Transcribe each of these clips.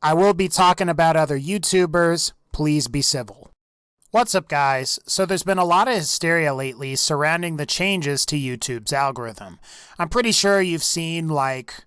I will be talking about other YouTubers. Please be civil. What's up, guys? So there's been a lot of hysteria lately surrounding the changes to YouTube's algorithm. I'm pretty sure you've seen like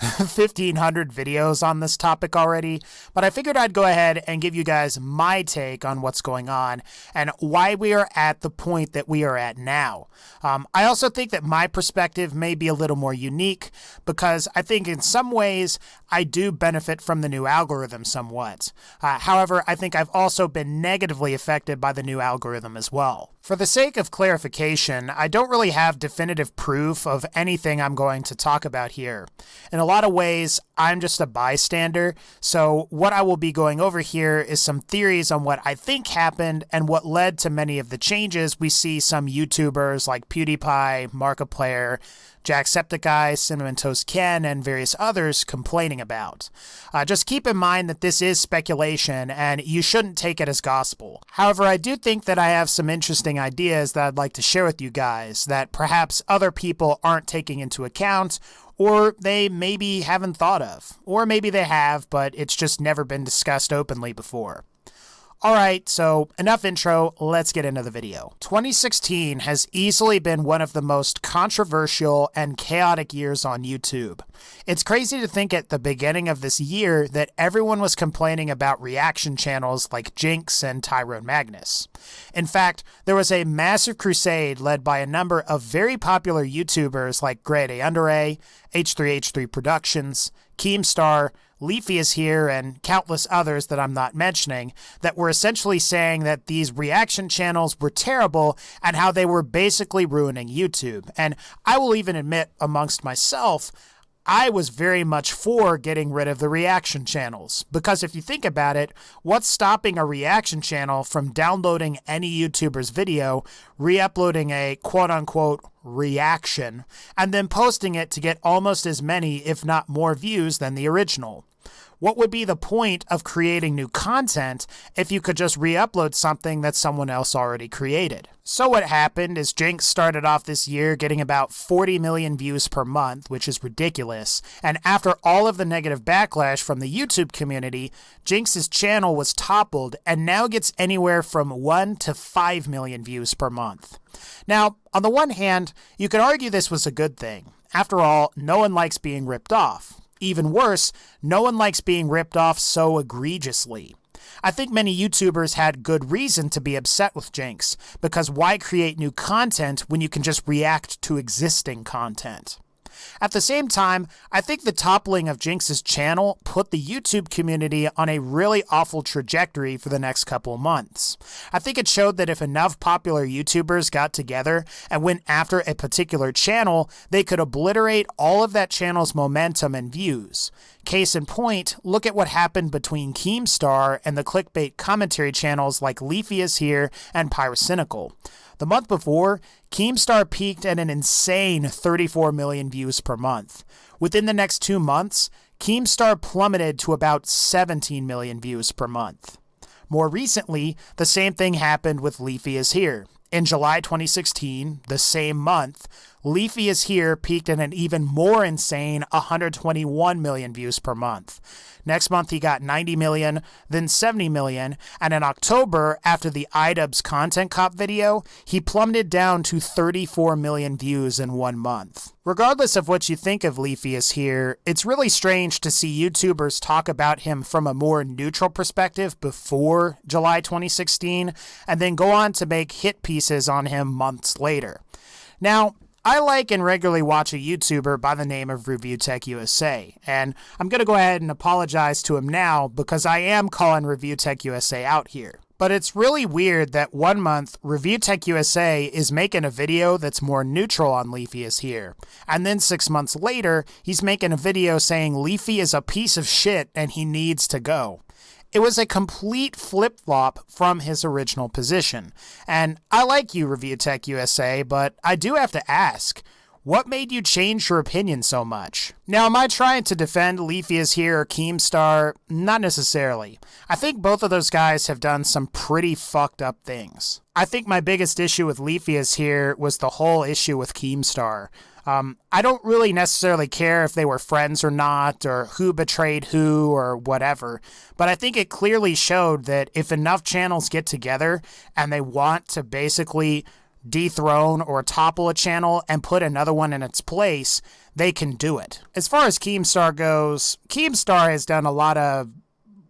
1,500 videos on this topic already, but I figured I'd go ahead and give you guys my take on what's going on and why we are at the point that we are at now. I also think that my perspective may be a little more unique because I think in some ways I do benefit from the new algorithm somewhat. However, I think I've also been negatively affected by the new algorithm as well. For the sake of clarification, I don't really have definitive proof of anything I'm going to talk about here. In a lot of ways, I'm just a bystander, so what I will be going over here is some theories on what I think happened and what led to many of the changes we see some YouTubers like PewDiePie, Markiplier, Jacksepticeye, Cinnamon Toast Ken, and various others complaining about. Just keep in mind that this is speculation and you shouldn't take it as gospel. However, I do think that I have some interesting ideas that I'd like to share with you guys that perhaps other people aren't taking into account, or they maybe haven't thought of, or maybe they have, but it's just never been discussed openly before. Alright, so enough intro, let's get into the video. 2016 has easily been one of the most controversial and chaotic years on YouTube. It's crazy to think at the beginning of this year that everyone was complaining about reaction channels like Jinx and Tyrone Magnus. In fact, there was a massive crusade led by a number of very popular YouTubers like Grade A Under A, H3H3 Productions, KEEMSTAR, LEAFY is here, and countless others that I'm not mentioning, that were essentially saying that these reaction channels were terrible and how they were basically ruining YouTube. And I will even admit amongst myself, I was very much for getting rid of the reaction channels. Because if you think about it, what's stopping a reaction channel from downloading any YouTuber's video, re-uploading a quote-unquote reaction, and then posting it to get almost as many, if not more views than the original? What would be the point of creating new content if you could just re-upload something that someone else already created? So what happened is Jinx started off this year getting about 40 million views per month, which is ridiculous. And after all of the negative backlash from the YouTube community, Jinx's channel was toppled and now gets anywhere from 1 to 5 million views per month. Now, on the one hand, you could argue this was a good thing. After all, no one likes being ripped off. Even worse, no one likes being ripped off so egregiously. I think many YouTubers had good reason to be upset with Jinx, because why create new content when you can just react to existing content? At the same time, I think the toppling of Jinx's channel put the YouTube community on a really awful trajectory for the next couple months. I think it showed that if enough popular YouTubers got together and went after a particular channel, they could obliterate all of that channel's momentum and views. Case in point, look at what happened between KEEMSTAR and the clickbait commentary channels like LEAFY is Here and Pyrocynical. The month before, KEEMSTAR peaked at an insane 34 million views per month. Within the next 2 months, KEEMSTAR plummeted to about 17 million views per month. More recently, the same thing happened with LEAFY is Here. In July 2016, the same month, LEAFY is Here peaked at an even more insane 121 million views per month. Next month he got 90 million, then 70 million, and in October, after the iDubbbz Content Cop video, he plummeted down to 34 million views in 1 month. Regardless of what you think of LEAFY is Here, it's really strange to see YouTubers talk about him from a more neutral perspective before July 2016, and then go on to make hit pieces on him months later. Now, I like and regularly watch a YouTuber by the name of ReviewTechUSA, and I'm going to go ahead and apologize to him now because I am calling ReviewTechUSA out here. But it's really weird that 1 month, ReviewTechUSA is making a video that's more neutral on LEAFY is Here, and then 6 months later, he's making a video saying LEAFY is a piece of shit and he needs to go. It was a complete flip-flop from his original position. And I like you, ReviewTechUSA, but I do have to ask, what made you change your opinion so much? Now, am I trying to defend LEAFY is Here or KEEMSTAR? Not necessarily. I think both of those guys have done some pretty fucked up things. I think my biggest issue with LEAFY is Here was the whole issue with KEEMSTAR. I don't really necessarily care if they were friends or not, or who betrayed who, or whatever, but I think it clearly showed that if enough channels get together and they want to basically dethrone or topple a channel and put another one in its place, they can do it. As far as KEEMSTAR goes, KEEMSTAR has done a lot of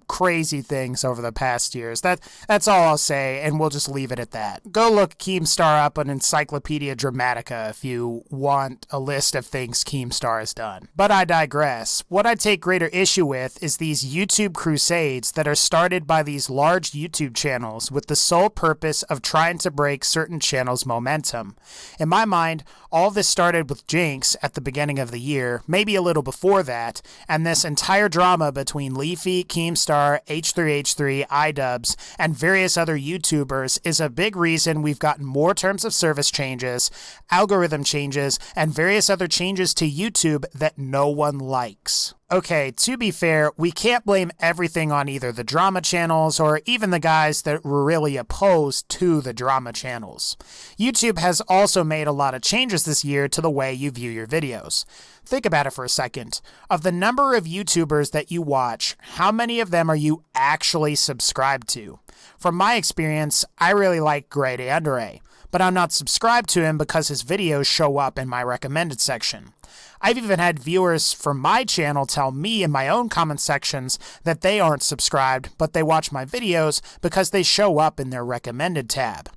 crazy things over the past years. That's all I'll say, and we'll just leave it at that. Go look KEEMSTAR up on Encyclopedia Dramatica if you want a list of things KEEMSTAR has done. But I digress. What I take greater issue with is these YouTube crusades that are started by these large YouTube channels with the sole purpose of trying to break certain channels' momentum. In my mind, all this started with Jinx at the beginning of the year, maybe a little before that, and this entire drama between LEAFY, KEEMSTAR, H3H3, iDubbbz, and various other YouTubers is a big reason we've gotten more terms of service changes, algorithm changes, and various other changes to YouTube that no one likes. Okay, to be fair, we can't blame everything on either the drama channels or even the guys that were really opposed to the drama channels. YouTube has also made a lot of changes this year to the way you view your videos. Think about it for a second. Of the number of YouTubers that you watch, how many of them are you actually subscribed to? From my experience, I really like Grade A Under A, but I'm not subscribed to him because his videos show up in my recommended section. I've even had viewers from my channel tell me in my own comment sections that they aren't subscribed, but they watch my videos because they show up in their recommended tab.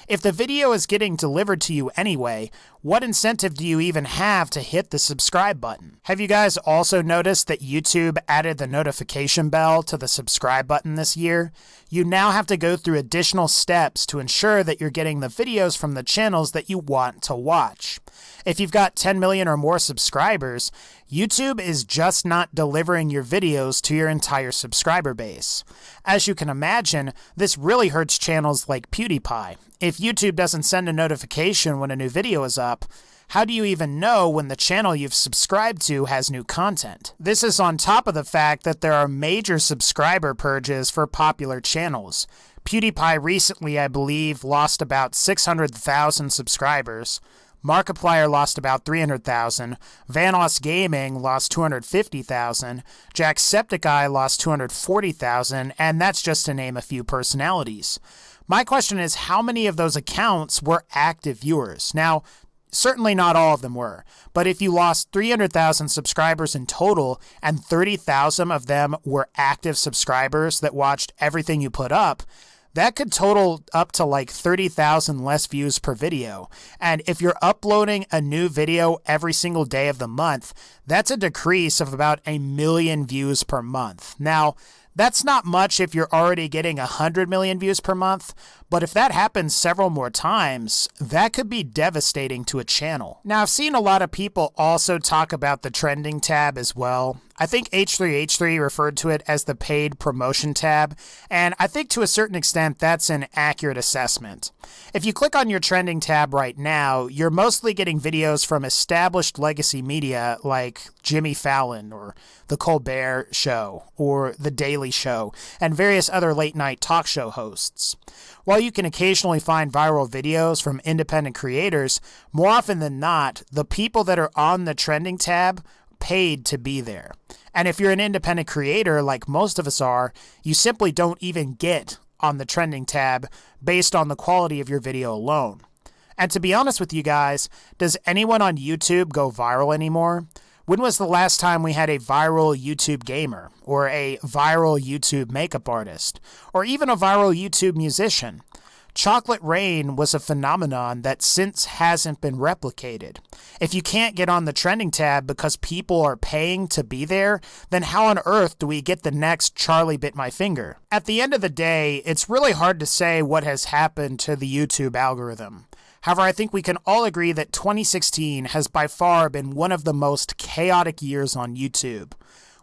If the video is getting delivered to you anyway, what incentive do you even have to hit the subscribe button? Have you guys also noticed that YouTube added the notification bell to the subscribe button this year? You now have to go through additional steps to ensure that you're getting the videos from the channels that you want to watch. If you've got 10 million or more subscribers, YouTube is just not delivering your videos to your entire subscriber base. As you can imagine, this really hurts channels like PewDiePie. If YouTube doesn't send a notification when a new video is up, how do you even know when the channel you've subscribed to has new content? This is on top of the fact that there are major subscriber purges for popular channels. PewDiePie recently, I believe, lost about 600,000 subscribers. Markiplier lost about 300,000, VinylicPumaGaming lost 250,000, Jacksepticeye lost 240,000, and that's just to name a few personalities. My question is, how many of those accounts were active viewers? Now, certainly not all of them were, but if you lost 300,000 subscribers in total and 30,000 of them were active subscribers that watched everything you put up, that could total up to like 30,000 less views per video. And if you're uploading a new video every single day of the month, that's a decrease of about 1 million views per month. Now, that's not much if you're already getting 100 million views per month, but if that happens several more times, that could be devastating to a channel. Now, I've seen a lot of people also talk about the trending tab as well. I think H3H3 referred to it as the paid promotion tab, and I think to a certain extent that's an accurate assessment. If you click on your trending tab right now, you're mostly getting videos from established legacy media like Jimmy Fallon or The Colbert Show or The Daily Show and various other late-night talk show hosts. While you can occasionally find viral videos from independent creators, more often than not, the people that are on the trending tab paid to be there. And if you're an independent creator, like most of us are, you simply don't even get on the trending tab based on the quality of your video alone. And to be honest with you guys, does anyone on YouTube go viral anymore? When was the last time we had a viral YouTube gamer, or a viral YouTube makeup artist, or even a viral YouTube musician? Chocolate Rain was a phenomenon that since hasn't been replicated. If you can't get on the trending tab because people are paying to be there, then how on earth do we get the next Charlie Bit My Finger? At the end of the day, it's really hard to say what has happened to the YouTube algorithm. However, I think we can all agree that 2016 has by far been one of the most chaotic years on YouTube.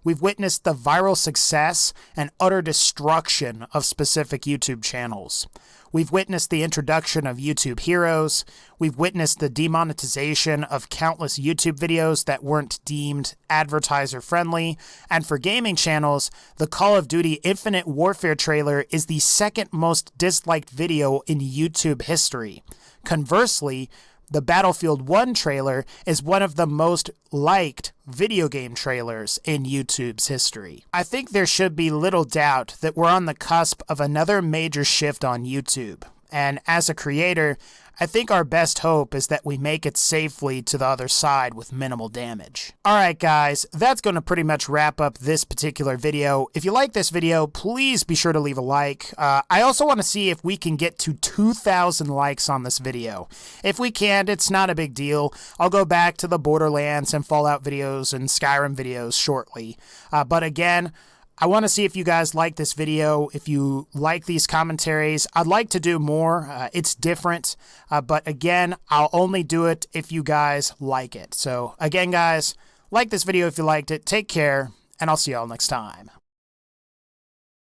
We've witnessed the viral success and utter destruction of specific YouTube channels. We've witnessed the introduction of YouTube Heroes. We've witnessed the demonetization of countless YouTube videos that weren't deemed advertiser-friendly. And for gaming channels, the Call of Duty Infinite Warfare trailer is the second most disliked video in YouTube history. Conversely, the Battlefield 1 trailer is one of the most liked video game trailers in YouTube's history. I think there should be little doubt that we're on the cusp of another major shift on YouTube. And as a creator, I think our best hope is that we make it safely to the other side with minimal damage. Alright guys, that's going to pretty much wrap up this particular video. If you like this video, please be sure to leave a like. I also want to see if we can get to 2,000 likes on this video. If we can't, it's not a big deal. I'll go back to the Borderlands and Fallout videos and Skyrim videos shortly. But again, I want to see if you guys like this video, if you like these commentaries. I'd like to do more. It's different, but again, I'll only do it if you guys like it. So again, guys, like this video if you liked it. Take care, and I'll see y'all next time.